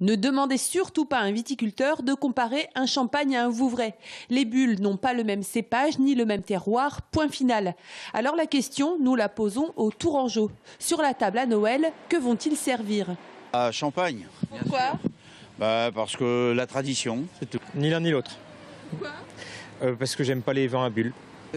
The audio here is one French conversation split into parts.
Ne demandez surtout pas à un viticulteur de comparer un champagne à un Vouvray. Les bulles n'ont pas le même cépage ni le même terroir, point final. Alors la question, nous la posons aux Tourangeaux. Sur la table à Noël, que vont-ils servir? Champagne. Pourquoi? Parce que la tradition, c'est tout. Ni l'un ni l'autre. Pourquoi? Parce que j'aime pas les vins à bulles.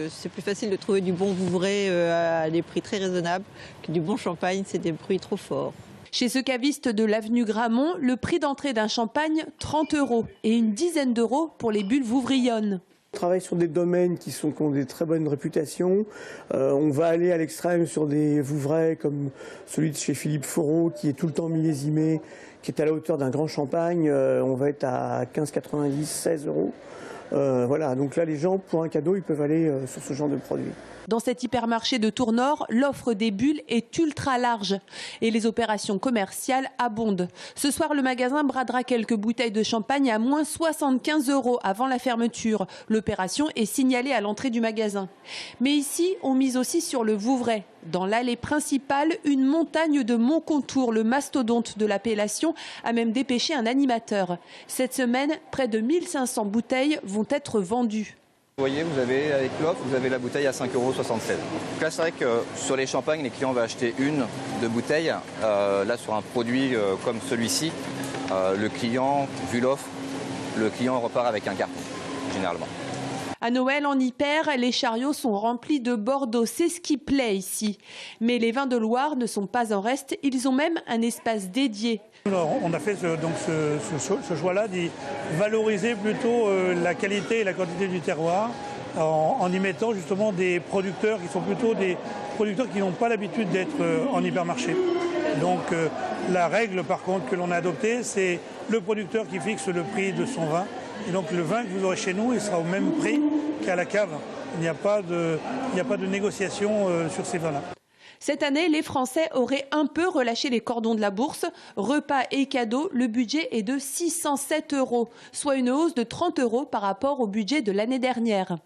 C'est plus facile de trouver du bon Vouvray à des prix très raisonnables que du bon champagne, c'est des prix trop forts. Chez ce caviste de l'avenue Gramont, le prix d'entrée d'un champagne, 30 € et une dizaine d'euros pour les bulles vouvrillonnes. On travaille sur des domaines qui ont des très bonnes réputations. On va aller à l'extrême sur des Vouvray comme celui de chez Philippe Foreau qui est tout le temps millésimé, qui est à la hauteur d'un grand champagne. On va être à 15,90, 16 €. Voilà, donc là les gens pour un cadeau ils peuvent aller sur ce genre de produit. Dans cet hypermarché de Tournord, l'offre des bulles est ultra large et les opérations commerciales abondent. Ce soir, le magasin bradera quelques bouteilles de champagne à moins 75 € avant la fermeture. L'opération est signalée à l'entrée du magasin. Mais ici, on mise aussi sur le Vouvray. Dans l'allée principale, une montagne de Montcontour, le mastodonte de l'appellation, a même dépêché un animateur. Cette semaine, près de 1500 bouteilles vont être vendues. Vous voyez, vous avez avec l'offre, vous avez la bouteille à 5,67 €. Donc là, c'est vrai que sur les champagnes, les clients vont acheter une, deux bouteilles. Là, sur un produit comme celui-ci, le client, vu l'offre, le client repart avec un carton, généralement. À Noël, en Hyper, les chariots sont remplis de Bordeaux. C'est ce qui plaît ici. Mais les vins de Loire ne sont pas en reste. Ils ont même un espace dédié. On a fait ce choix-là de valoriser plutôt la qualité et la quantité du terroir en y mettant justement des producteurs qui sont plutôt des producteurs qui n'ont pas l'habitude d'être en hypermarché. Donc la règle par contre que l'on a adoptée, c'est le producteur qui fixe le prix de son vin. Et donc le vin que vous aurez chez nous, il sera au même prix qu'à la cave. Il n'y a pas de négociation sur ces vins-là. Cette année, les Français auraient un peu relâché les cordons de la bourse. Repas et cadeaux, le budget est de 607 €, soit une hausse de 30 € par rapport au budget de l'année dernière.